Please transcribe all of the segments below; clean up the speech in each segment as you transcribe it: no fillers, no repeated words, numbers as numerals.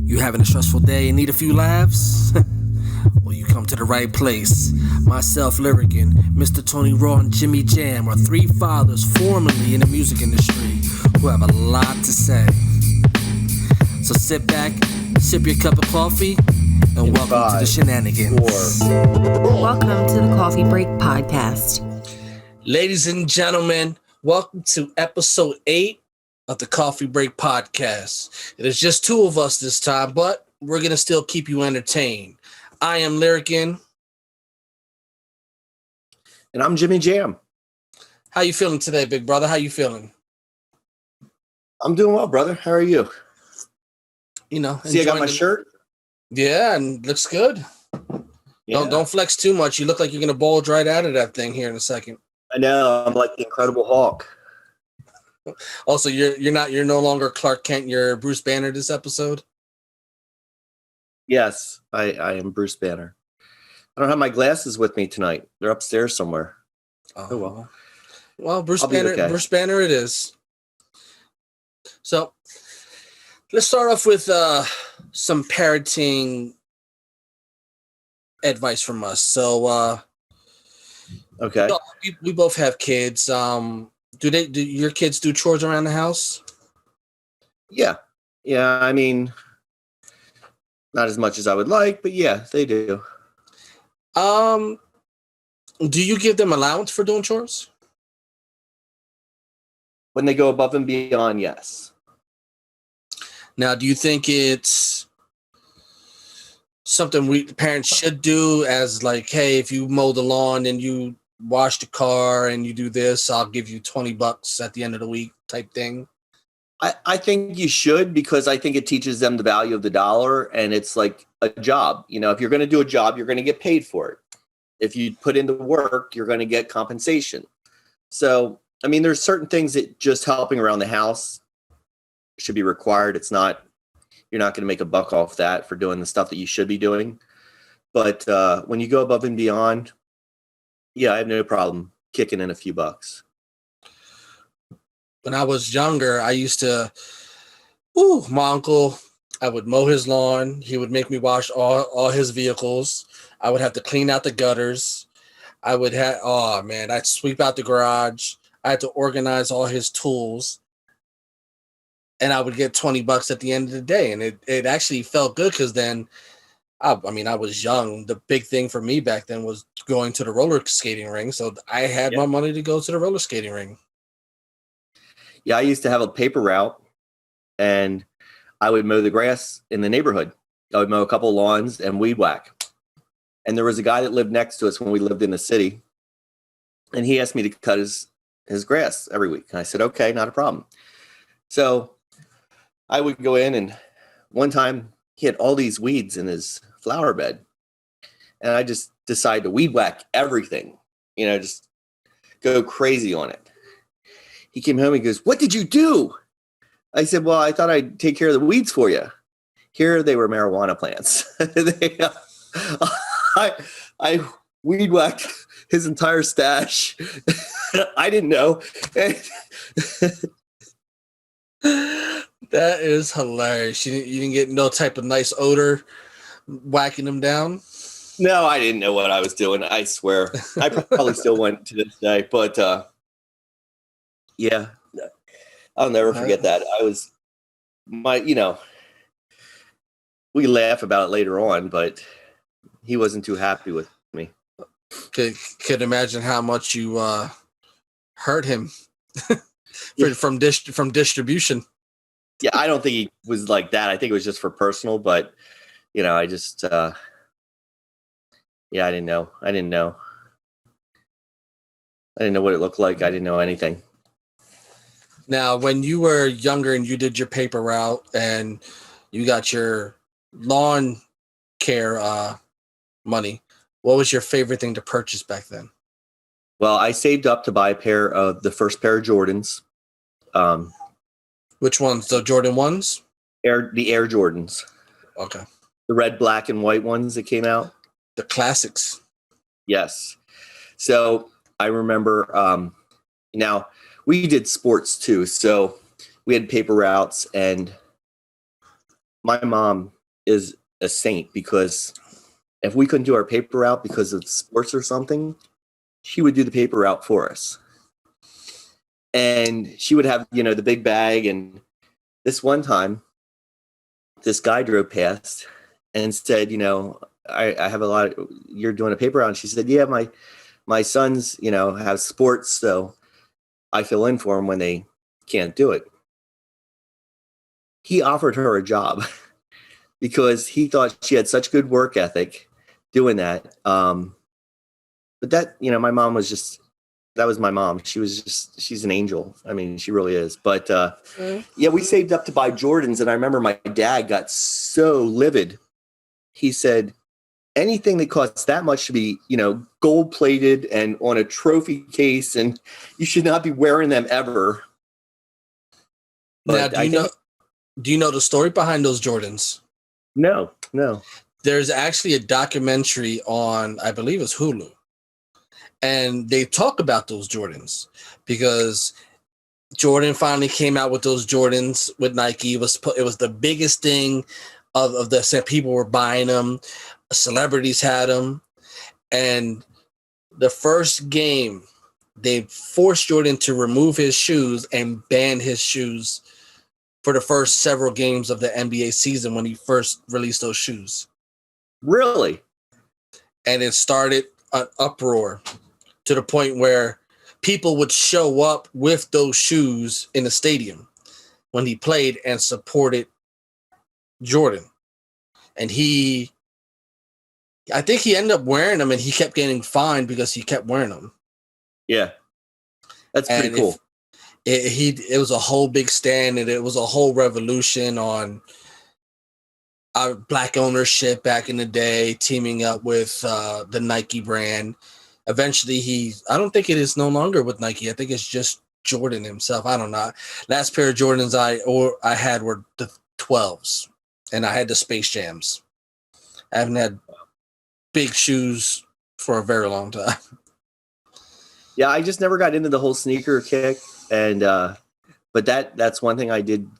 You having a stressful day and need a few laughs? Well, you come to the right place. Myself, Lyrican, Mr. Tony Raw, and Jimmy Jam are three fathers formerly in the music industry who have a lot to say. So sit back, sip your cup of coffee, and welcome to the shenanigans. Welcome to the Coffee Break Podcast. Ladies and gentlemen, welcome to episode 8 of the Coffee Break Podcast. It is just two of us this time, but we're going to still keep you entertained. I am Lyrican. And I'm Jimmy Jam. How you feeling today, big brother? How you feeling? I'm doing well, brother. How are you? You know, see, I got my shirt. Yeah, and looks good. Yeah. Don't flex too much. You look like you're going to bulge right out of that thing here in a second. I know. I'm like the Incredible Hulk. Also, you're no longer Clark Kent. You're Bruce Banner this episode. Yes, I am Bruce Banner. I don't have my glasses with me tonight. They're upstairs somewhere. Oh well. Well, Bruce Banner. Okay. Bruce Banner, it is. So, let's start off with some parenting advice from us. So, okay, we both have kids. Do your kids do chores around the house? Yeah. I mean, not as much as I would like, but yeah, they do. Do you give them allowance for doing chores? When they go above and beyond, yes. Now, do you think it's something parents should do as like, hey, if you mow the lawn and you wash the car and you do this, I'll give you $20 at the end of the week type thing? I think you should, because I think it teaches them the value of the dollar, and it's like a job. You know, if you're going to do a job, you're going to get paid for it. If you put in the work, you're going to get compensation. So, I mean, there's certain things that just helping around the house should be required. You're not going to make a buck off that for doing the stuff that you should be doing. But when you go above and beyond, yeah, I have no problem kicking in a few bucks. When I was younger, I used to, my uncle, I would mow his lawn. He would make me wash all his vehicles. I would have to clean out the gutters. I'd sweep out the garage. I had to organize all his tools. And I would get $20 at the end of the day. And it actually felt good, because then, I was young. The big thing for me back then was going to the roller skating ring. So I had my money to go to the roller skating ring. Yeah, I used to have a paper route, and I would mow the grass in the neighborhood. I would mow a couple of lawns and weed whack. And there was a guy that lived next to us when we lived in the city, and he asked me to cut his grass every week. And I said, okay, not a problem. So I would go in, and one time he had all these weeds in his flower bed, and I just decided to weed whack everything, just go crazy on it. He came home, he goes, what did you do? I said, well, I thought I'd take care of the weeds for you. Here they were marijuana plants. I weed whacked his entire stash. I didn't know. That is hilarious. You didn't get no type of nice odor whacking them down? No, I didn't know what I was doing. I swear. I probably still went to this day, but yeah, I'll never forget that. We laugh about it later on, but he wasn't too happy with me. Could imagine how much you hurt him from distribution. Yeah, I don't think he was like that. I think it was just for personal, but I just I didn't know. I didn't know what it looked like. I didn't know anything. Now, when you were younger and you did your paper route and you got your lawn care money, what was your favorite thing to purchase back then? Well, I saved up to buy the first pair of Jordans. Which ones? The Jordan 1s? The Air Jordans. Okay. The red, black, and white ones that came out. The classics. Yes. So I remember now we did sports too. So we had paper routes, and my mom is a saint, because if we couldn't do our paper route because of sports or something, she would do the paper route for us. And she would have, the big bag. And this one time, this guy drove past and said, I have a lot of, you're doing a paper route. And she said, yeah, my sons, have sports, so I fill in for them when they can't do it. He offered her a job because he thought she had such good work ethic doing that. But that, my mom was just, that was my mom. She's an angel. I mean, she really is. But yeah, we saved up to buy Jordans. And I remember my dad got so livid. He said, anything that costs that much should be, gold plated and on a trophy case, and you should not be wearing them ever. But now, do you know the story behind those Jordans? No. There's actually a documentary on, I believe it's Hulu. And they talk about those Jordans because Jordan finally came out with those Jordans with Nike. It was the biggest thing of the people were buying them. Celebrities had them. And the first game, they forced Jordan to remove his shoes and ban his shoes for the first several games of the NBA season when he first released those shoes. Really? And it started an uproar to the point where people would show up with those shoes in the stadium when he played and supported Jordan. And I think he ended up wearing them, and he kept getting fined because he kept wearing them. Yeah. That's pretty cool. It was a whole big stand, and it was a whole revolution on black ownership back in the day, teaming up with the Nike brand. Eventually, I don't think it is no longer with Nike. I think it's just Jordan himself. I don't know. Last pair of Jordans I had were the 12s, and I had the Space Jams. I haven't had big shoes for a very long time. Yeah, I just never got into the whole sneaker kick, and but that's one thing I did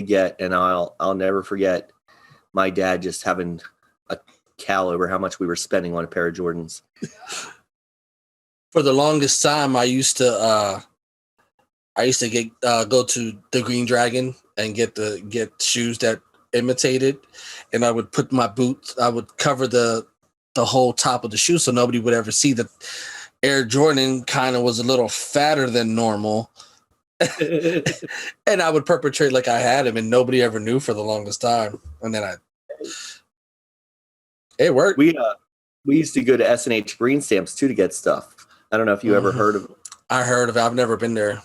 get, and I'll never forget my dad just having a cow over how much we were spending on a pair of Jordans. For the longest time, I used to get go to the Green Dragon and get shoes that imitated, and I would put my boots. I would cover the whole top of the shoe so nobody would ever see that Air Jordan kind of was a little fatter than normal. And I would perpetrate like I had him, and nobody ever knew for the longest time. And then it worked. We used to go to S&H Green Stamps too to get stuff. I don't know if you ever heard of it. I heard of it. I've never been there.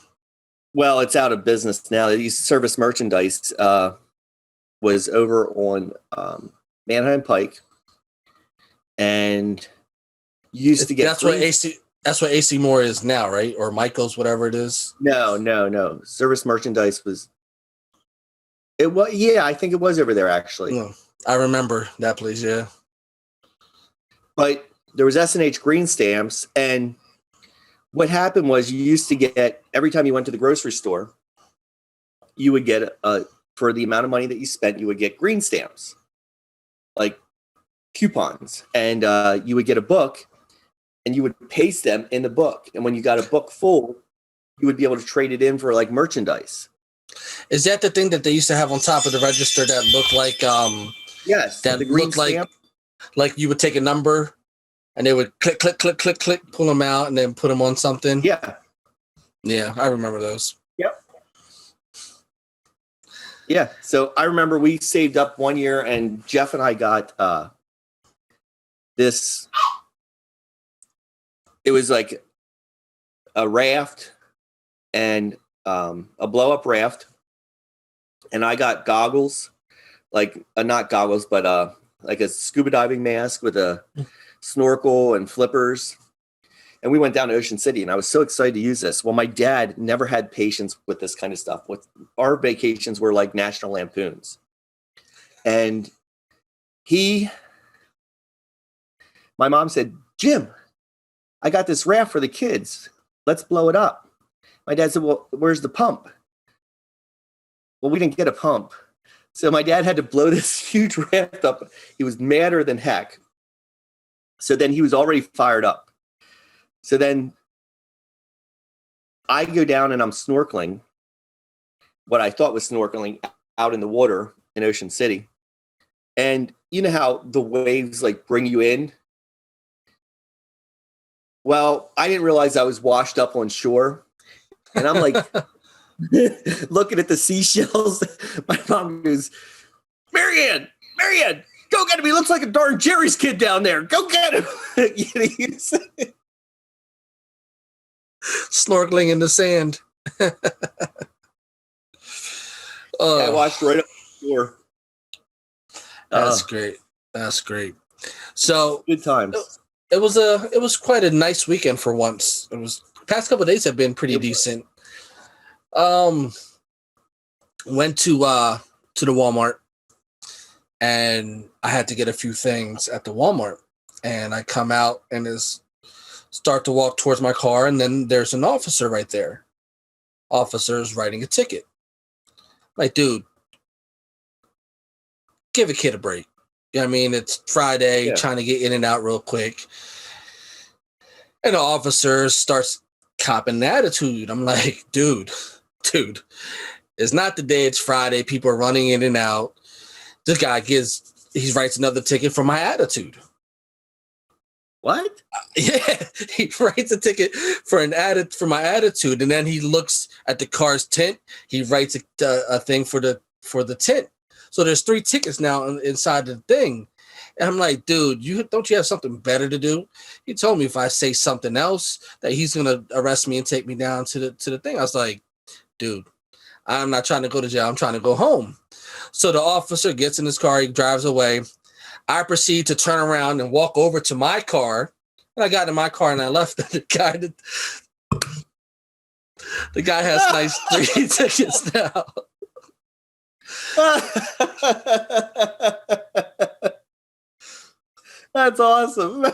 Well, it's out of business now. These Service Merchandise was over on Manheim Pike, and used to get. That's what AC Moore is now, right? Or Michael's, whatever it is. No. Service Merchandise was. It was, yeah, I think it was over there actually. No, I remember that place, yeah. But there was S&H Green Stamps, and what happened was you used to get, every time you went to the grocery store, you would get for the amount of money that you spent, you would get green stamps, like coupons, and you would get a book, and you would paste them in the book. And when you got a book full, you would be able to trade it in for like merchandise. Is that the thing that they used to have on top of the register that looked like yes, that the green looked stamp? like you would take a number and they would click, pull them out and then put them on something? Yeah, I remember those. Yep. Yeah, so I remember we saved up one year, and Jeff and I got this. It was like a raft and a blow-up raft, and I got goggles, like not goggles, but like a scuba diving mask with a snorkel and flippers. And we went down to Ocean City, and I was so excited to use this. Well, my dad never had patience with this kind of stuff. Our vacations were like National Lampoons. And my mom said, Jim, I got this raft for the kids. Let's blow it up. My dad said, well, where's the pump? Well, we didn't get a pump. So my dad had to blow this huge raft up. He was madder than heck. So then he was already fired up. So then I go down and I'm snorkeling, what I thought was snorkeling out in the water in Ocean City. And you know how the waves like bring you in? Well, I didn't realize I was washed up on shore. And I'm like looking at the seashells. My mom goes, Marianne, go get him. He looks like a darn Jerry's kid down there. Go get him. Snorkeling in the sand. I watched right up the shore. That's great. That's great. So Good times. It was quite a nice weekend for once. It was past couple of days have been pretty decent. Went to the Walmart, and I had to get a few things at the Walmart, and I come out and start to walk towards my car, and then there's an officer right there. Officer's writing a ticket. Like, dude, give a kid a break. You know what I mean? It's Friday, trying to get in and out real quick. And the officer starts copping the attitude. I'm like, dude, it's not the day, it's Friday. People are running in and out. This guy he writes another ticket for my attitude. What? Yeah, he writes a ticket for my attitude, and then he looks at the car's tint. He writes a thing for the tint. So there's 3 tickets now inside the thing, and I'm like, dude, don't you have something better to do? He told me if I say something else that he's gonna arrest me and take me down to the thing. I was like, dude, I'm not trying to go to jail. I'm trying to go home. So the officer gets in his car. He drives away. I proceed to turn around and walk over to my car. And I got in my car and I left. The guy has nice 3 tickets now. That's awesome.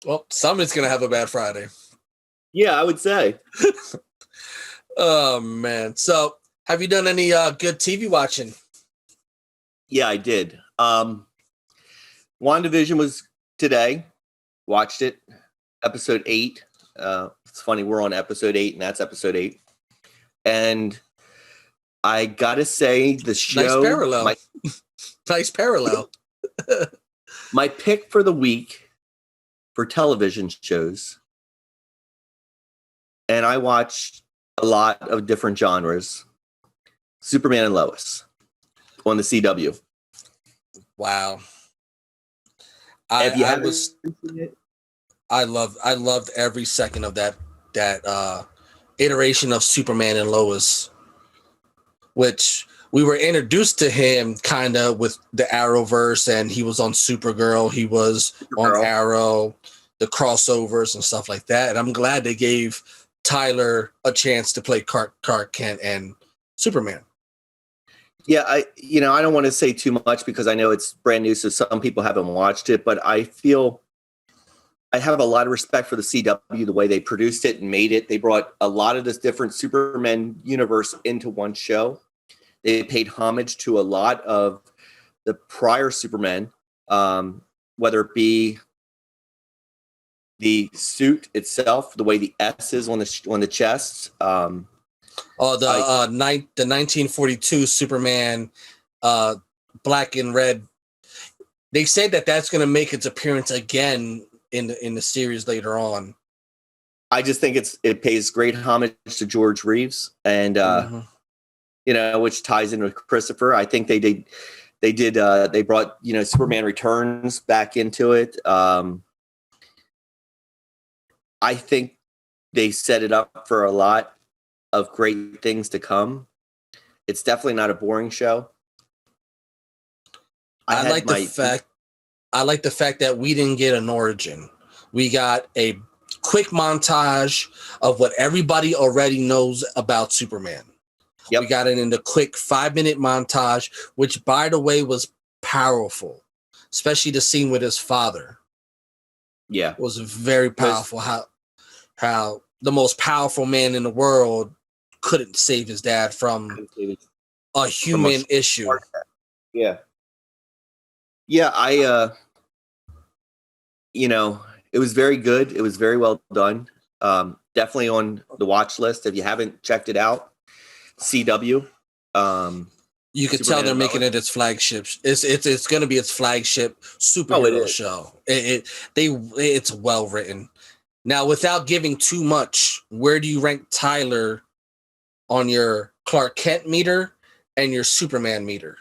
Well, somebody's going to have a bad Friday. Yeah, I would say. Oh, man. So have you done any good TV watching? Yeah, I did. WandaVision was today. Watched it. Episode 8. It's funny, we're on episode 8, and that's episode 8. And I gotta say, the show. Nice parallel. Nice parallel. My pick for the week for television shows, and I watched a lot of different genres. Superman and Lois on the CW. Wow. I loved every second of that iteration of Superman and Lois, which we were introduced to him kind of with the Arrowverse, and he was on Supergirl, he was on Arrow, the crossovers and stuff like that. And I'm glad they gave Tyler a chance to play Clark Kent and Superman. Yeah, I don't want to say too much because I know it's brand new, so some people haven't watched it, but I feel I have a lot of respect for the CW, the way they produced it and made it. They brought a lot of this different Superman universe into one show. They paid homage to a lot of the prior Supermen, whether it be the suit itself, the way the S is on the chest. The 1942 Superman, black and red. They said that that's going to make its appearance again in the series later on. I just think it pays great homage to George Reeves, and which ties in with Christopher. I think they brought Superman Returns back into it. I think they set it up for a lot of great things to come. It's definitely not a boring show. I like the fact that we didn't get an origin. We got a quick montage of what everybody already knows about Superman. Yep. We got it in the quick 5-minute montage, which, by the way, was powerful, especially the scene with his father. Yeah, it was very powerful. How the most powerful man in the world couldn't save his dad from a human issue. Yeah. Yeah, it was very good. It was very well done. Definitely on the watch list. If you haven't checked it out, CW. You could Superman tell they're and making Lois. it its flagship. It's going to be its flagship superhero is. show. It's well written. Now, without giving too much, where do you rank Tyler on your Clark Kent meter and your Superman meter?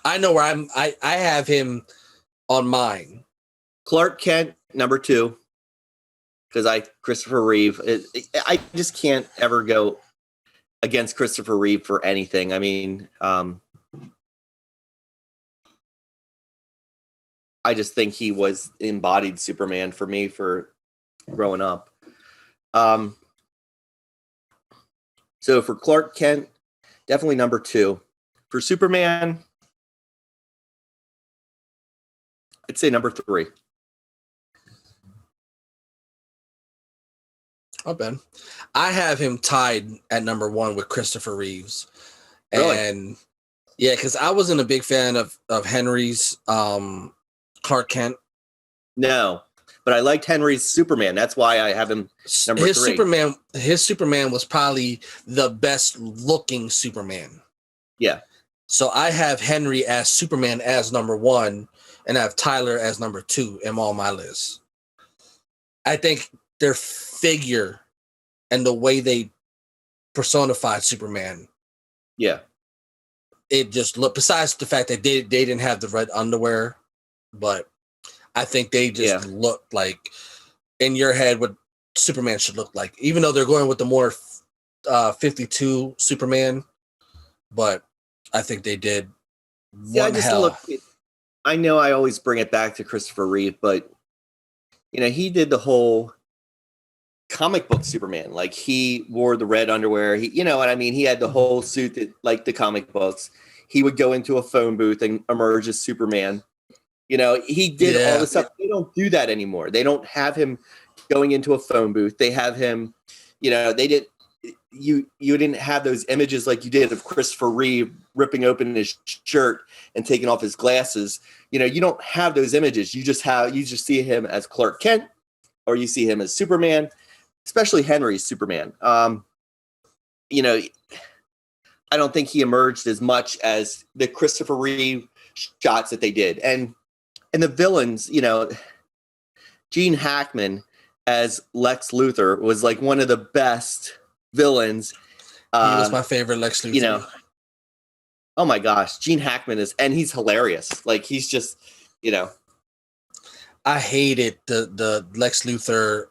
I know where I have him on mine. Clark Kent, number 2, because Christopher Reeve. I just can't ever go against Christopher Reeve for anything. I mean, I just think he was embodied Superman for me for growing up. So for Clark Kent, definitely number 2. For Superman, I'd say number 3. Oh, Ben. I have him tied at number 1 with Christopher Reeves. Really? And yeah, because I wasn't a big fan of Henry's Clark Kent. No, but I liked Henry's Superman. That's why I have him number 3. His Superman was probably the best looking Superman. Yeah. So I have Henry as Superman as number 1, and I have Tyler as number 2 on my list. I think their figure and the way they personified Superman. Yeah. It just looked, besides the fact that they didn't have the red underwear, but I think they just looked like in your head what Superman should look like, even though they're going with the more 52 Superman, but I think they did one hell. I know I always bring it back to Christopher Reeve, but he did the whole comic book Superman. Like, he wore the red underwear. You know what I mean? He had the whole suit that, like the comic books. He would go into a phone booth and emerge as Superman. He did all this stuff. They don't do that anymore. They don't have him going into a phone booth. They have him, they did. You didn't have those images like you did of Christopher Reeve ripping open his shirt and taking off his glasses. You don't have those images. You just see him as Clark Kent, or you see him as Superman, especially Henry's Superman. I don't think he emerged as much as the Christopher Reeve shots that they did. And the villains, Gene Hackman as Lex Luthor was like one of the best villains. He was my favorite Lex Luthor. Oh my gosh, Gene Hackman and he's hilarious. Like, he's just, I hated the Lex Luthor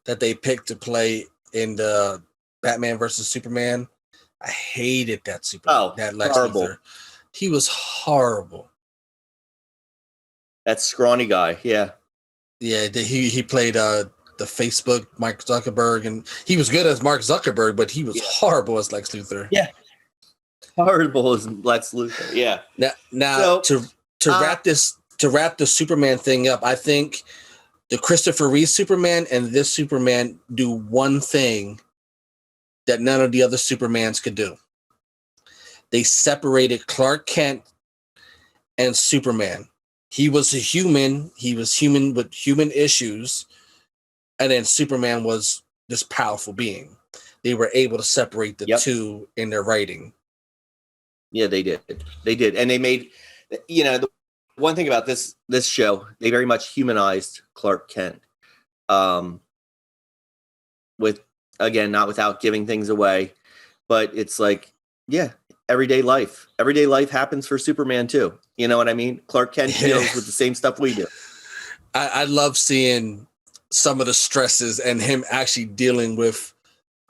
that they picked to play in the Batman versus Superman. I hated that that Lex horrible. Luthor. He was horrible. That scrawny guy, yeah. Yeah, he played the Facebook Mark Zuckerberg, and he was good as Mark Zuckerberg, but he was horrible as Lex Luthor. Yeah, horrible as Lex Luthor. Yeah. Now to wrap the Superman thing up, I think the Christopher Reeve Superman and this Superman do one thing that none of the other Supermans could do. They separated Clark Kent and Superman. He was a human. He was human with human issues. And then Superman was this powerful being. They were able to separate the two in their writing. Yeah, they did. They did. And they made, the one thing about this show, they very much humanized Clark Kent. With, again, not without giving things away, but it's like, everyday life. Everyday life happens for Superman too. You know what I mean? Clark Kent deals with the same stuff we do. I love seeing some of the stresses and him actually dealing with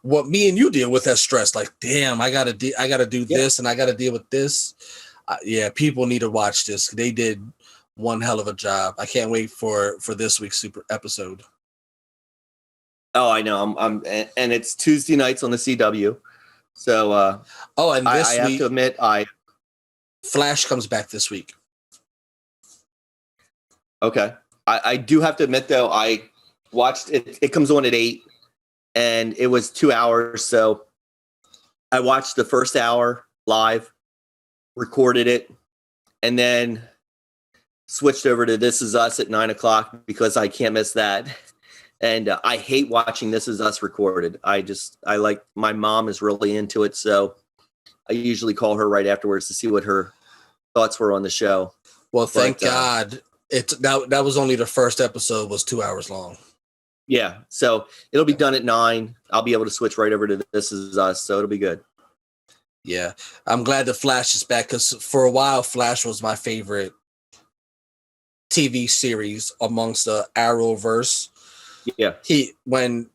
what me and you deal with as stress. Like, damn, I gotta do this, and I gotta deal with this. People need to watch this. They did one hell of a job. I can't wait for this week's super episode. Oh, I know. And it's Tuesday nights on the CW. So, and this I week, have to admit, Flash comes back this week. Okay. I do have to admit, though, I watched it. It comes on at 8, and it was 2 hours. So I watched the first hour live, recorded it, and then switched over to This Is Us at 9:00 because I can't miss that. And I hate watching This Is Us recorded. I like, my mom is really into it, so I usually call her right afterwards to see what her thoughts were on the show. Well, thank God that was only the first episode was 2 hours long. Yeah, so it'll be done at 9. I'll be able to switch right over to This Is Us, so it'll be good. Yeah, I'm glad the Flash is back because for a while, Flash was my favorite TV series amongst the Arrowverse. Yeah, when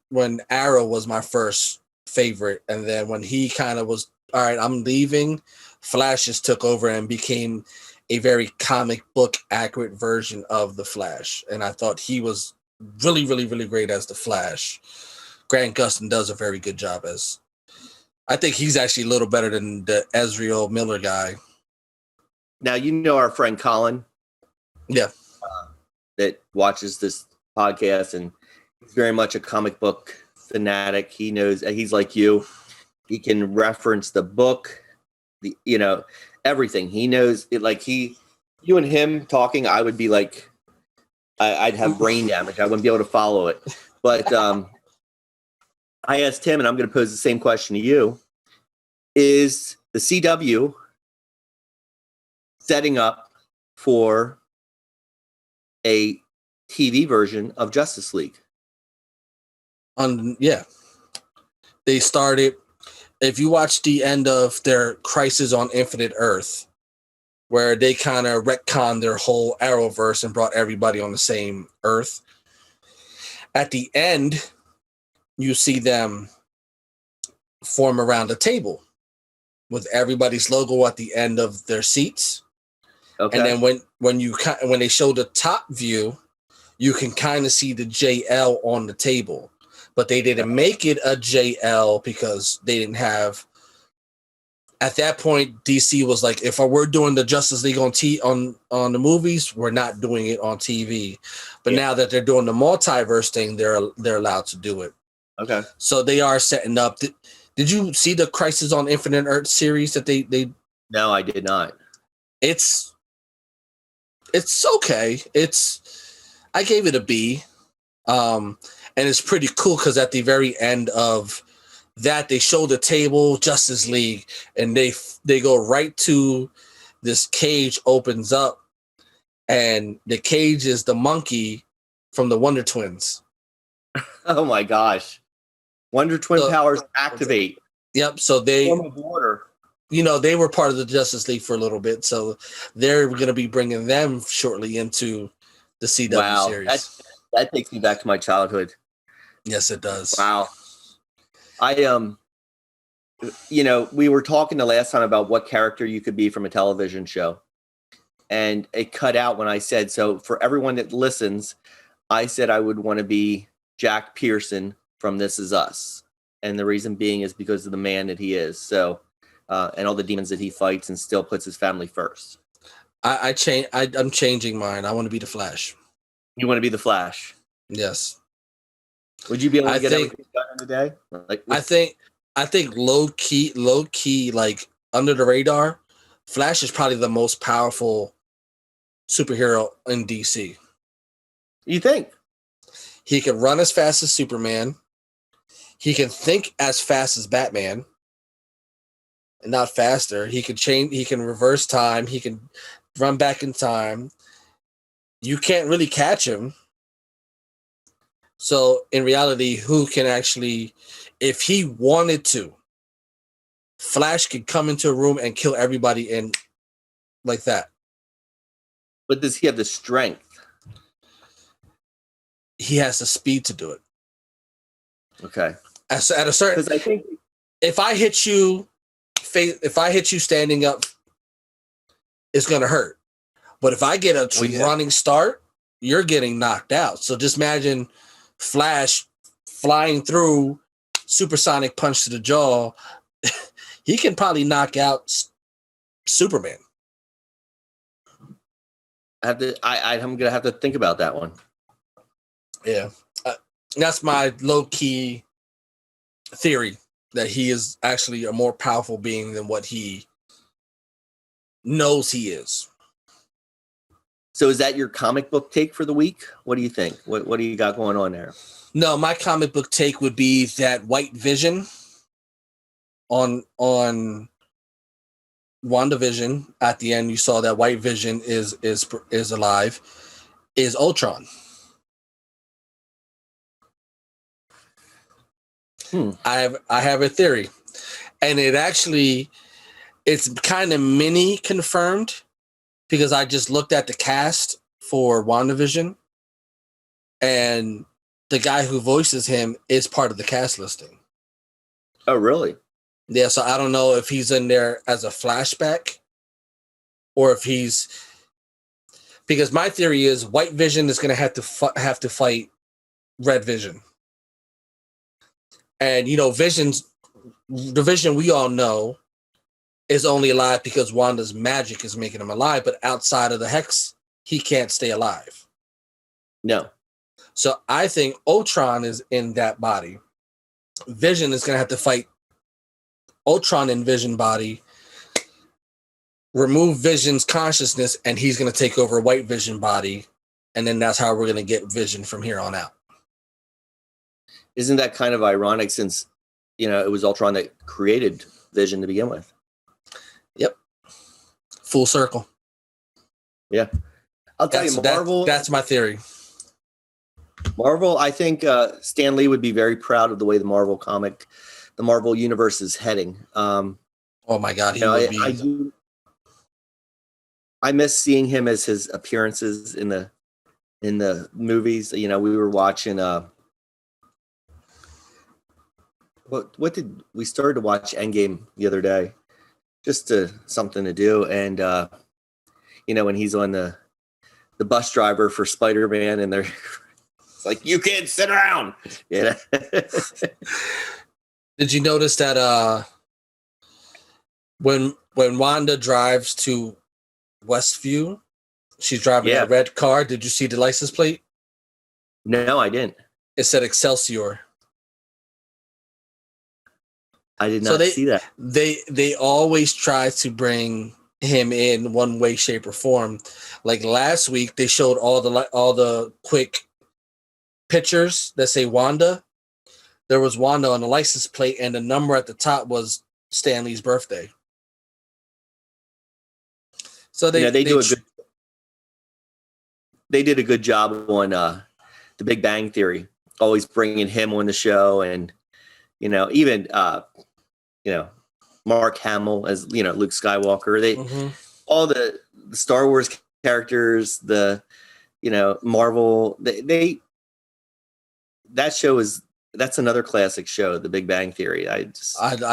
Arrow was my first favorite, and then when he kind of was, all right, I'm leaving, Flash just took over and became a very comic book accurate version of the Flash, and I thought he was really, really, really great as the Flash. Grant Gustin does a very good job as. I think he's actually a little better than the Ezreal Miller guy. Now, you know our friend Colin. Yeah. That watches this podcast, and he's very much a comic book fanatic. He knows, he's like you. He can reference the book, everything. He knows it. Like you and him talking, I would be like, I'd have brain damage. I wouldn't be able to follow it. But I asked him, and I'm going to pose the same question to you. Is the CW setting up for a TV version of Justice League? Yeah. They started, if you watch the end of their Crisis on Infinite Earth, where they kind of retconned their whole Arrowverse and brought everybody on the same Earth, at the end, you see them form around a table with everybody's logo at the end of their seats. Okay. And then when they show the top view, you can kind of see the JL on the table, but they didn't make it a JL because they didn't have. At that point, DC was like, if we're doing the Justice League on the movies, we're not doing it on TV. But now that they're doing the multiverse thing, they're allowed to do it. Okay. So they are setting up. Did you see the Crisis on Infinite Earth series that they? No, I did not. It's okay. I gave it a B. And it's pretty cool because at the very end of that, they show the table, Justice League, and they go right to this cage opens up, and the cage is the monkey from the Wonder Twins. Oh my gosh. Wonder Twin powers activate. Yep. So they they were part of the Justice League for a little bit. So they're going to be bringing them shortly into the CW series. That takes me back to my childhood. Yes, it does. Wow. We were talking the last time about what character you could be from a television show. And it cut out when I said, so for everyone that listens, I said I would want to be Jack Pearson from This Is Us. And the reason being is because of the man that he is. So, and all the demons that he fights and still puts his family first. I'm changing mine. I want to be the Flash. You want to be the Flash? Yes. Would you be able to get everything done in a day? I think low key, like under the radar, Flash is probably the most powerful superhero in DC. You think? He can run as fast as Superman. He can think as fast as Batman. And not faster. He can reverse time. He can run back in time. You can't really catch him. So in reality, who can actually, if he wanted to, Flash could come into a room and kill everybody in like that. But does he have the strength? He has the speed to do it. Okay. At a certain, because I think if I hit you standing up, it's gonna hurt. But if I get a running start, you're getting knocked out. So just imagine Flash flying through, supersonic punch to the jaw. He can probably knock out Superman. I'm gonna have to think about that one. Yeah, that's my low key theory. that he is actually a more powerful being than what he knows he is. So is that your comic book take for the week? What do you think? What do you got going on there? No, my comic book take would be that White Vision on WandaVision. At the end, you saw that White Vision is alive. Is Ultron. I have a theory, and it's kind of mini confirmed because I just looked at the cast for WandaVision, and the guy who voices him is part of the cast listing. Oh, really? Yeah, so I don't know if he's in there as a flashback or if because my theory is White Vision is going to have to fight Red Vision. And, the Vision we all know is only alive because Wanda's magic is making him alive, but outside of the Hex, he can't stay alive. No. So I think Ultron is in that body. Vision is going to have to fight Ultron in Vision body, remove Vision's consciousness, and he's going to take over White Vision body. And then that's how we're going to get Vision from here on out. Isn't that kind of ironic since, it was Ultron that created Vision to begin with? Yep. Full circle. Yeah. I'll tell you, Marvel. That's my theory. Marvel, I think Stan Lee would be very proud of the way the Marvel universe is heading. Oh my God, he would be. I miss seeing him as his appearances in the movies. We were watching. What did we started to watch Endgame the other day, just something to do, and when he's on the bus driver for Spider-Man, and they're. Like, you can't sit around. Yeah. Did you notice that when Wanda drives to Westview, she's driving a red car. Did you see the license plate? No, I didn't. It said Excelsior. I did not see that. They always try to bring him in one way, shape, or form. Like last week, they showed all the quick pictures that say Wanda. There was Wanda on the license plate, and the number at the top was Stanley's birthday. So they did a good job on The Big Bang Theory, always bringing him on the show, and even Mark Hamill as Luke Skywalker. They all the Star Wars characters, the Marvel. That's another classic show, The Big Bang Theory. I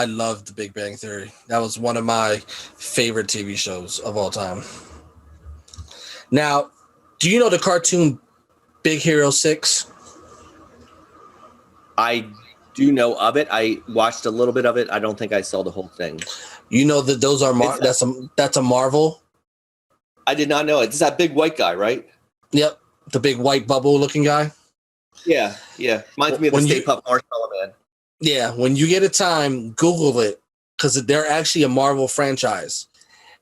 love The Big Bang Theory. That was one of my favorite TV shows of all time. Now, do you know the cartoon Big Hero 6? I do know of it. I watched a little bit of it. I don't think I saw the whole thing. You know that those are that's a Marvel? I did not know it. It's that big white guy, right? Yep, the big white bubble looking guy. Yeah. Reminds me of the Stay Puft Marshmallow Man. Yeah, when you get a time, Google it, because they're actually a Marvel franchise.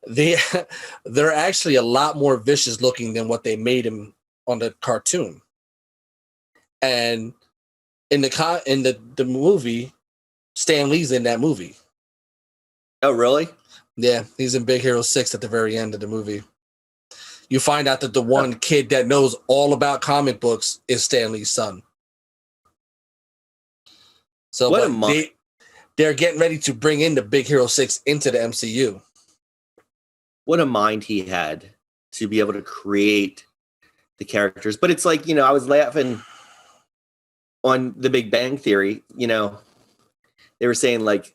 They're actually a lot more vicious looking than what they made him on the cartoon. And in the movie, Stan Lee's in that movie. Oh, really? Yeah, he's in Big Hero 6 at the very end of the movie. You find out that the one kid that knows all about comic books is Stan Lee's son. So they're getting ready to bring in the Big Hero 6 into the MCU. What a mind he had to be able to create the characters. But it's like, I was laughing on The Big Bang Theory. They were saying like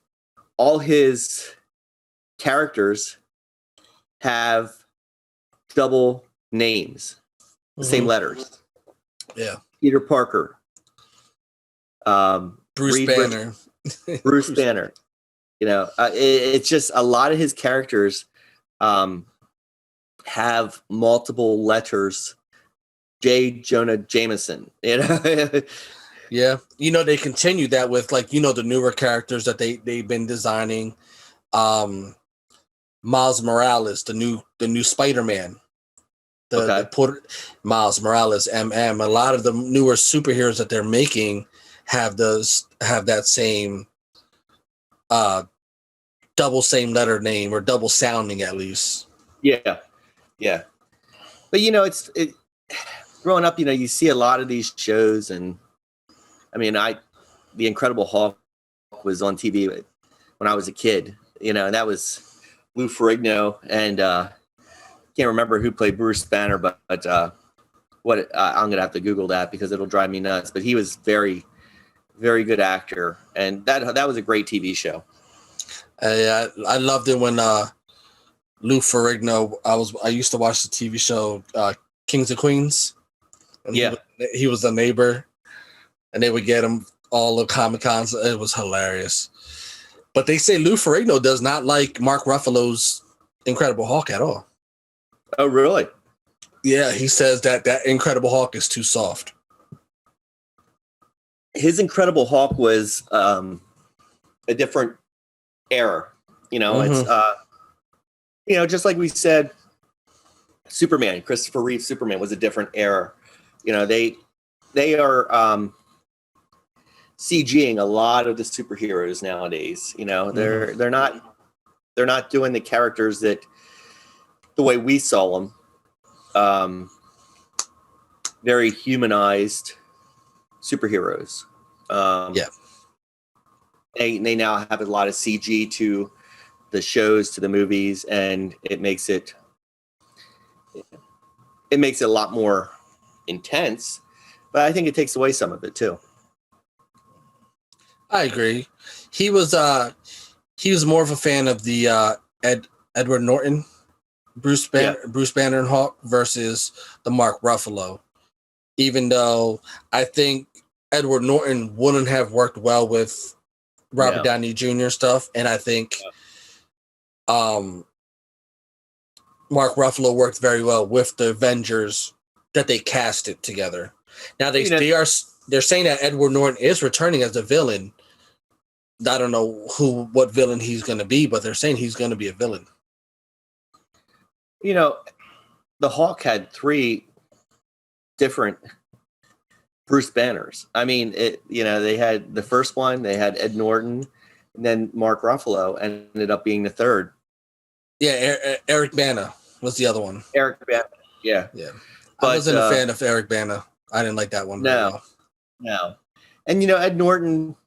all his characters have double names, the same letters. Yeah. Peter Parker. Bruce Banner. Bruce Banner. It's just a lot of his characters have multiple letters. J. Jonah Jameson. Yeah. They continue that with the newer characters that they've been designing. Miles Morales, the new Spider-Man. The Okay. Miles Morales, MM. A lot of the newer superheroes that they're making have that same double same letter name, or double sounding at least. Yeah. Yeah. But growing up, you see a lot of these shows, and I mean, the Incredible Hulk was on TV when I was a kid, and that was Lou Ferrigno, and can't remember who played Bruce Banner, but I'm gonna have to Google that because it'll drive me nuts. But he was very, very good actor, and that was a great TV show. I loved it when Lou Ferrigno. I used to watch the TV show Kings and Queens, and Yeah. he was the neighbor, and they would get him all the Comic Cons. It was hilarious. But they say Lou Ferrigno does not like Mark Ruffalo's Incredible Hulk at all. Oh, really? Yeah, he says that Incredible Hulk is too soft. His Incredible Hulk was a different era. It's just like we said, Superman, Christopher Reeve Superman was a different era. They are CGing a lot of the superheroes nowadays. They're not doing the characters that the way we saw them. Very humanized superheroes. Yeah. They now have a lot of CG to the shows, to the movies, and it makes it a lot more intense, but I think it takes away some of it too. I agree. He was more of a fan of the Edward Norton Bruce Banner and Hulk versus the Mark Ruffalo. Even though I think Edward Norton wouldn't have worked well with Robert Downey Jr. stuff, and I think Mark Ruffalo worked very well with the Avengers that they casted together. Now they're saying that Edward Norton is returning as a villain. I don't know what villain he's going to be, but they're saying he's going to be a villain. The Hulk had 3 different Bruce Banners. I mean, they had the first one, they had Ed Norton, and then Mark Ruffalo ended up being the third. Yeah, Eric Bana was the other one. Eric Bana, yeah. But, I wasn't a fan of Eric Bana. I didn't like that one. No. And Ed Norton,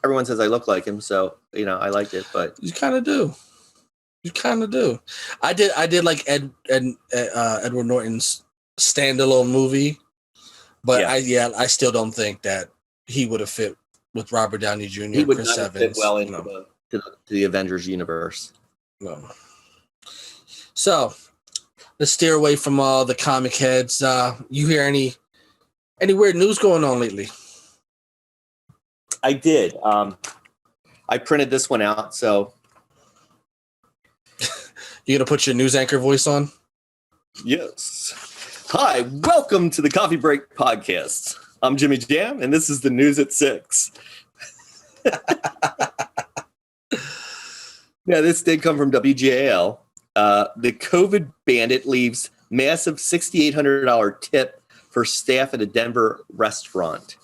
everyone says I look like him, so I liked it. But you kind of do. I did like Edward Norton's standalone movie, but I still don't think that he would have fit with Robert Downey Jr. He would Chris not Evans. fit well into the Avengers universe. No. So let's steer away from all the comic heads. You hear any weird news going on lately? I did. I printed this one out, so you gonna put your news anchor voice on? Yes. Hi, welcome to the Coffee Break Podcast. I'm Jimmy Jam, and this is the news at 6. Yeah, this did come from WGAL. The COVID bandit leaves massive $6,800 tip for staff at a Denver restaurant.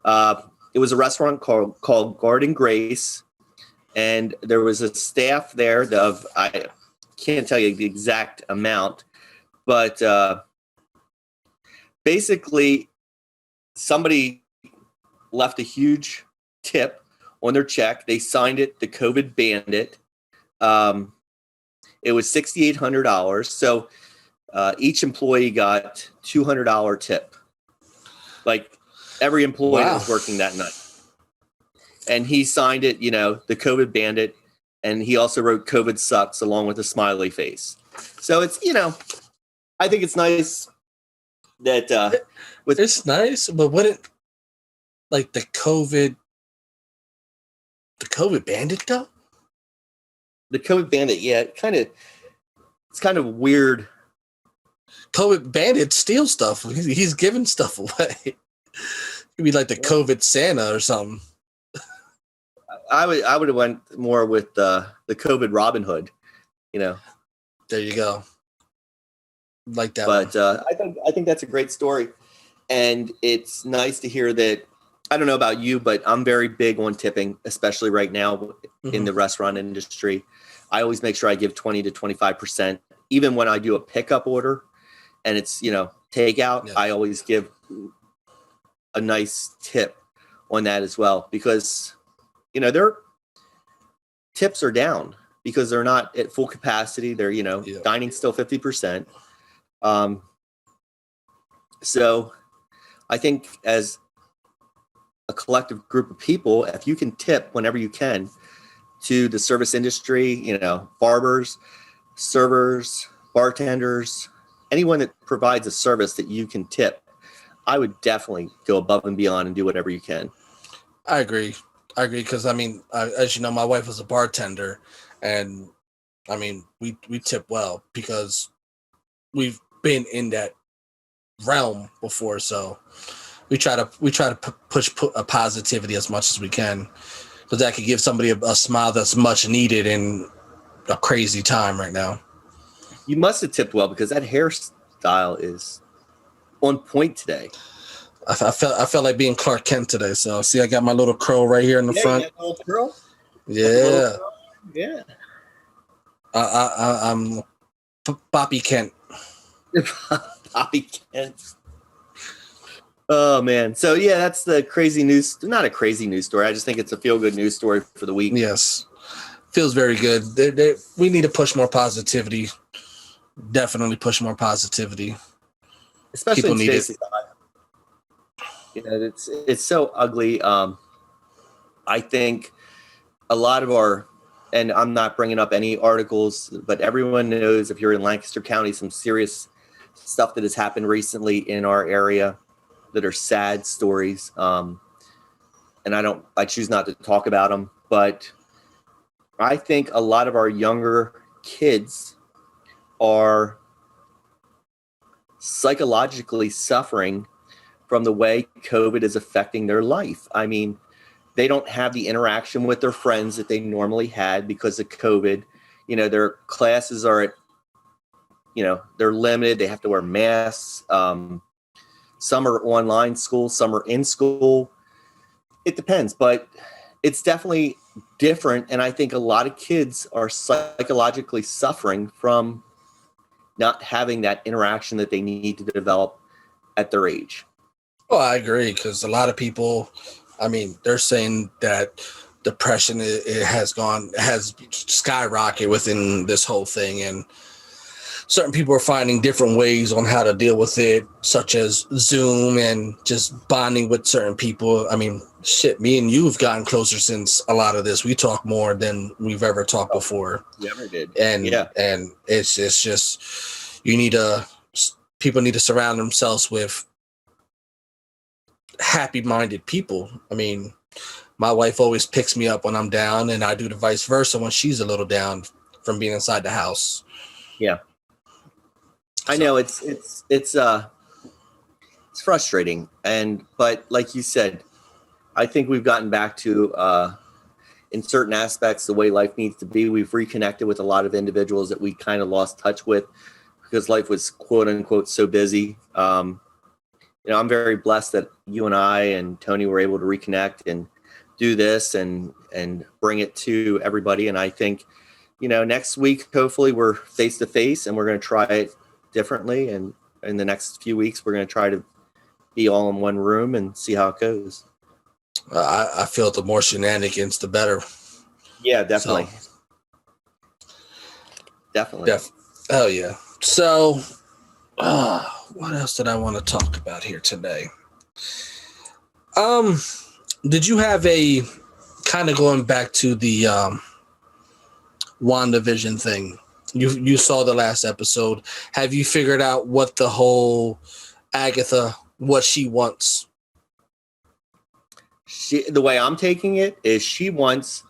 It was a restaurant called Garden Grace, and there was a staff there of, I can't tell you the exact amount, but basically somebody left a huge tip on their check. They signed it, the COVID bandit. It was $6,800. So each employee got $200 tip. Like every employee that was working that night. And he signed it, the COVID bandit. And he also wrote COVID sucks along with a smiley face. So it's, I think it's nice that it's nice, but wouldn't like the COVID bandit though? The COVID bandit, yeah, it's kind of weird. COVID bandit steals stuff. He's giving stuff away. You'd be like the COVID Santa or something. I would have went more with the COVID Robin Hood, you know. There you go. Like that But one. I think that's a great story, and it's nice to hear that. I don't know about you, but I'm very big on tipping, especially right now in the restaurant industry. I always make sure I give 20 to 25%, even when I do a pickup order and it's, takeout. Yeah. I always give a nice tip on that as well, because, their tips are down because they're not at full capacity. They're, dining still 50%. So I think as a collective group of people, if you can tip whenever you can to the service industry, barbers, servers, bartenders, anyone that provides a service that you can tip, I would definitely go above and beyond and do whatever you can. I agree because as you know, my wife was a bartender, and we tip well because we've been in that realm before, so we try to push a positivity as much as we can, because that could give somebody a smile that's much needed in a crazy time right now. You must have tipped well because that hairstyle is on point today. I felt like being Clark Kent today. So see, I got my little curl right here in the front. You got a little curl? Yeah. Yeah. I'm Bobby Kent. Bobby Kent. Oh man. So yeah, that's the crazy news. Not a crazy news story. I just think it's a feel-good news story for the week. Yes. Feels very good. We need to push more positivity. Definitely push more positivity. Especially people in today's society. It's so ugly. I think a lot of and I'm not bringing up any articles, but everyone knows, if you're in Lancaster County, some serious stuff that has happened recently in our area that are sad stories. And I choose not to talk about them, but I think a lot of our younger kids are psychologically suffering from the way COVID is affecting their life. I mean, they don't have the interaction with their friends that they normally had because of COVID. Their classes are they're limited. They have to wear masks. Some are online school, some are in school. It depends, but it's definitely different. And I think a lot of kids are psychologically suffering from not having that interaction that they need to develop at their age. Oh, I agree, because a lot of people, they're saying that depression has skyrocketed within this whole thing, and certain people are finding different ways on how to deal with it, such as Zoom and just bonding with certain people. Me and you have gotten closer since a lot of this. We talk more than we've ever talked before. We ever did. And it's just people need to surround themselves with happy-minded people. My wife always picks me up when I'm down, and I do the vice versa when she's a little down from being inside the house. Yeah. I know it's frustrating, but like you said, I think we've gotten back to in certain aspects the way life needs to be. We've reconnected with a lot of individuals that we kind of lost touch with because life was quote unquote so busy. I'm very blessed that you and I and Tony were able to reconnect and do this and bring it to everybody. And I think, next week, hopefully we're face to face and we're going to try it differently. And in the next few weeks, we're going to try to be all in one room and see how it goes. I feel the more shenanigans, the better. Yeah, definitely. Definitely. Oh, yeah. So, what else did I want to talk about here today? Did you have a kind of going back to the WandaVision thing? You saw the last episode. Have you figured out what the whole Agatha, what she wants? The way I'm taking it is she wants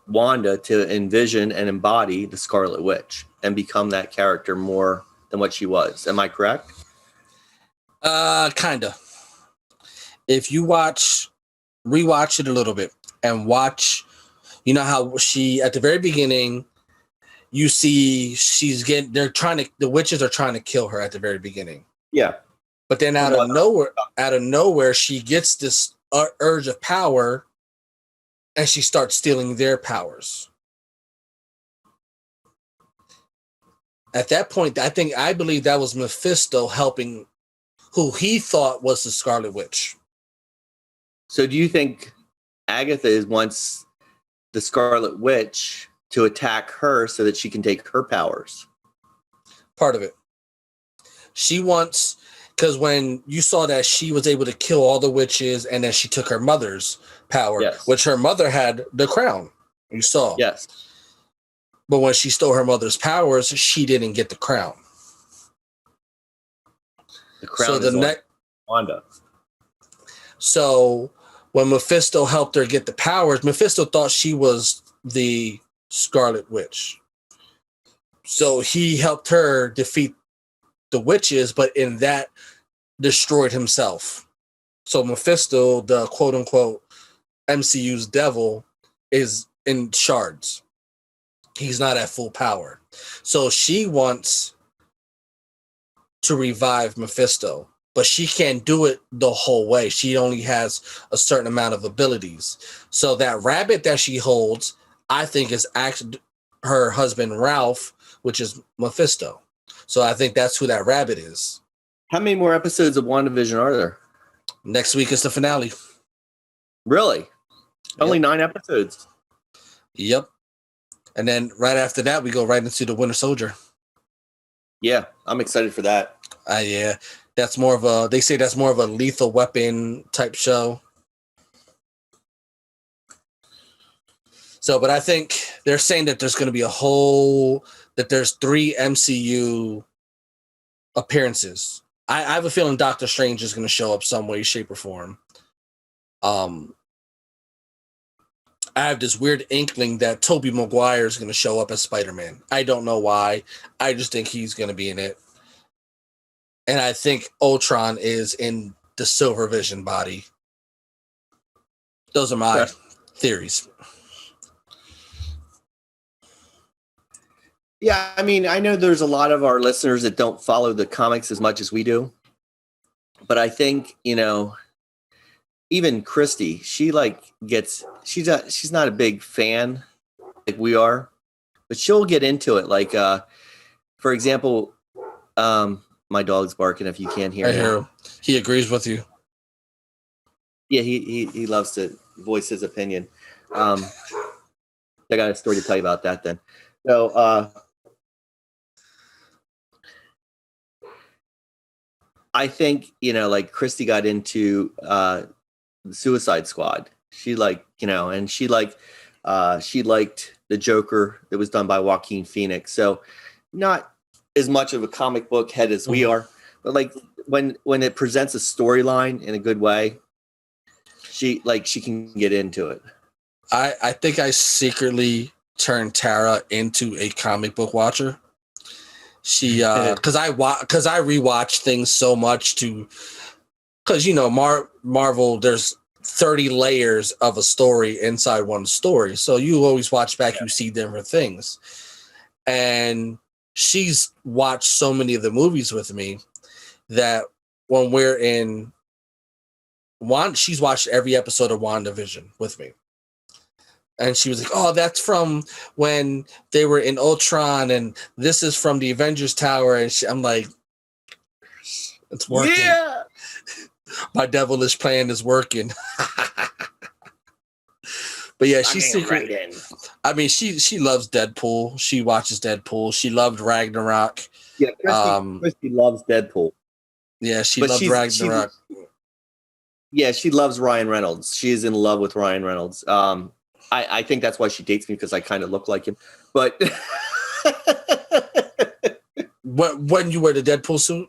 Wanda to envision and embody the Scarlet Witch and become that character more than what she was. Am I correct? Kinda. If you rewatch it a little bit and watch, you know how she at the very beginning, you see the witches are trying to kill her at the very beginning. Yeah. But then out of nowhere, she gets this urge of power, and she starts stealing their powers. At that point, I believe that was Mephisto helping who he thought was the Scarlet Witch. So do you think Agatha wants the Scarlet Witch to attack her so that she can take her powers? Part of it. She wants, because when you saw that she was able to kill all the witches, and then she took her mother's power, yes. which her mother had the crown. You saw. Yes. But when she stole her mother's powers, she didn't get the crown. The crown is on Wanda. So when Mephisto helped her get the powers, Mephisto thought she was the Scarlet Witch. So he helped her defeat the witches, but in that destroyed himself. So Mephisto, the quote unquote MCU's devil, is in shards. He's not at full power. So she wants to revive Mephisto, but she can't do it the whole way. She only has a certain amount of abilities. So that rabbit that she holds, I think, is actually her husband Ralph, which is Mephisto. So I think that's who that rabbit is. How many more episodes of WandaVision are there? Next week is the finale. Really? Yep. Only 9 episodes? Yep. And then right after that, we go right into the Winter Soldier. Yeah, I'm excited for that. Yeah. That's more of a, they say that's more of a Lethal Weapon type show. So, but I think they're saying that there's going to be that there's 3 MCU appearances. I have a feeling Doctor Strange is going to show up some way, shape, or form. I have this weird inkling that Tobey Maguire is going to show up as Spider-Man. I don't know why. I just think he's going to be in it. And I think Ultron is in the Silver Vision body. Those are my theories. Yeah, I mean, I know there's a lot of our listeners that don't follow the comics as much as we do. But I think, even Christy, she she's not a big fan like we are, but she'll get into it. Like, for example, my dog's barking if you can't hear him. He agrees with you. Yeah, he loves to voice his opinion. I got a story to tell you about that then. So, I think, like Christy got into the Suicide Squad. She and she liked the Joker that was done by Joaquin Phoenix. So not as much of a comic book head as we are, but like when it presents a storyline in a good way, she can get into it. I think I secretly turned Tara into a comic book watcher. She because I rewatch things so much because Marvel, there's 30 layers of a story inside one story, so you always watch back. You see different things, and she's watched so many of the movies with me that when we're in she's watched every episode of WandaVision with me. And she was like, oh, that's from when they were in Ultron, and this is from the Avengers Tower. And I'm like, it's working. Yeah. My devilish plan is working. But yeah, she's secret. I mean, she loves Deadpool. She watches Deadpool. She loved Ragnarok. Yeah, Christy loves Deadpool. Yeah, she loved Ragnarok. She loves Ryan Reynolds. She is in love with Ryan Reynolds. I think that's why she dates me, because I kind of look like him. But when you wear the Deadpool suit?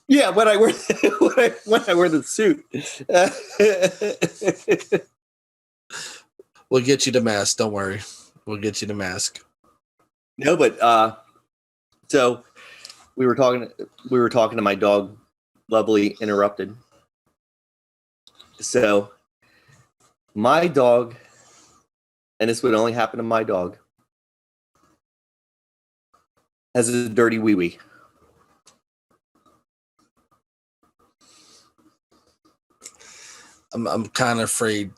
Yeah, when I wear the suit. We'll get you the mask. Don't worry. We'll get you the mask. No, but so we were talking to my dog lovely interrupted. So my dog, and this would only happen to my dog, has a dirty wee-wee. I'm kind of afraid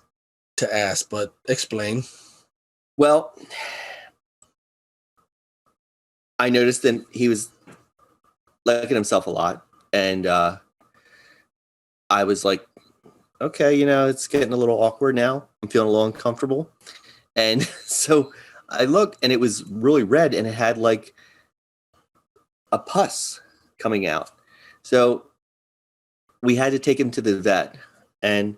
to ask, but explain. Well, I noticed that he was licking himself a lot, and I was like, okay, it's getting a little awkward now. I'm feeling a little uncomfortable. And so I looked, and it was really red, and it had like a pus coming out. So we had to take him to the vet. And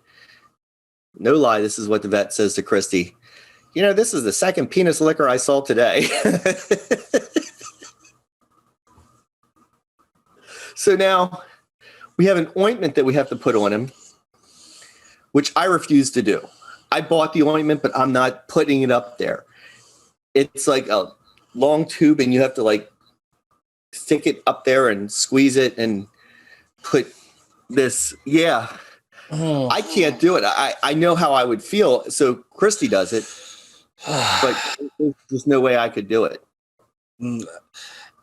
no lie, this is what the vet says to Christy. This is the second penis licker I saw today. So now we have an ointment that we have to put on him, which I refuse to do. I bought the ointment, but I'm not putting it up there. It's like a long tube, and you have to like stick it up there and squeeze it and put this. Yeah. Oh. I can't do it. I know how I would feel. So Christy does it, but there's no way I could do it.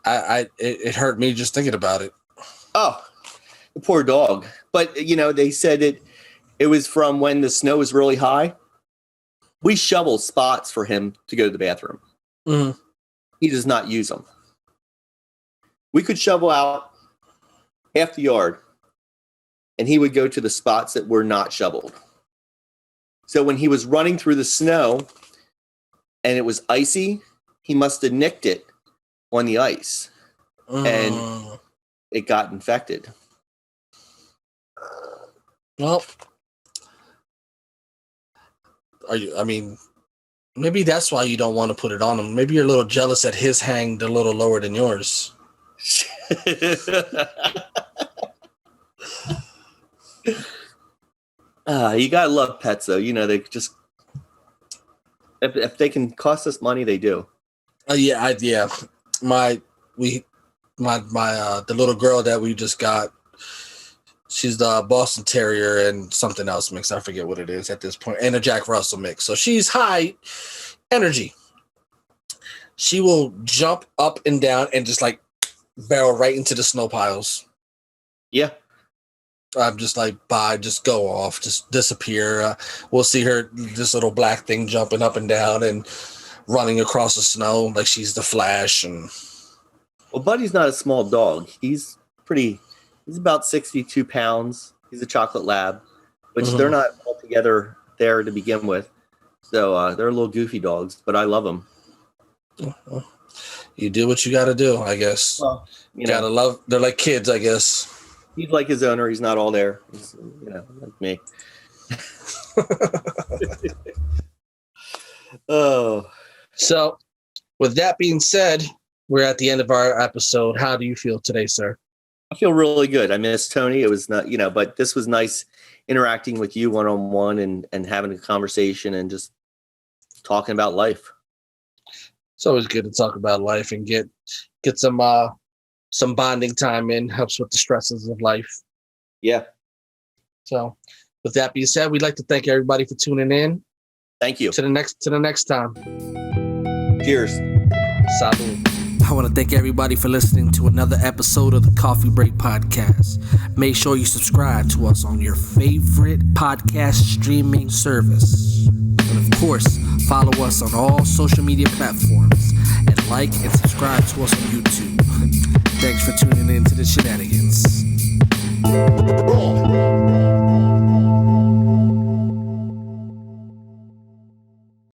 It hurt me just thinking about it. Oh, the poor dog. But, they said it was from when the snow was really high. We shovel spots for him to go to the bathroom. Mm-hmm. He does not use them. We could shovel out half the yard, and he would go to the spots that were not shoveled. So when he was running through the snow and it was icy, he must have nicked it on the ice. And it got infected. Well, maybe that's why you don't want to put it on him. Maybe you're a little jealous that his hanged a little lower than yours. You gotta love pets, though. They just if they can cost us money, they do. Yeah. The little girl that we just got, she's the Boston Terrier and something else mix. I forget what it is at this point, and a Jack Russell mix. So she's high energy. She will jump up and down and just like barrel right into the snow piles. Yeah. I'm just like, bye, just go off, just disappear. We'll see her, this little black thing jumping up and down and running across the snow like she's the Flash. And well, Buddy's not a small dog. He's about 62 pounds. He's a chocolate lab, which they're not altogether there to begin with. So they're little goofy dogs, but I love them. You do what you got to do, I guess. Well, gotta love. They're like kids, I guess. He's like his owner. He's not all there. He's, like me. Oh. So, with that being said, we're at the end of our episode. How do you feel today, sir? I feel really good. I miss Tony. It was not, but this was nice interacting with you one-on-one and having a conversation and just talking about life. It's always good to talk about life and get some bonding time in. Helps with the stresses of life. Yeah. So, with that being said, we'd like to thank everybody for tuning in. Thank you. To the next time. Cheers. Salud. I want to thank everybody for listening to another episode of the Coffee Break Podcast. Make sure you subscribe to us on your favorite podcast streaming service. And of course, follow us on all social media platforms and like and subscribe to us on YouTube. Thanks for tuning in to the shenanigans.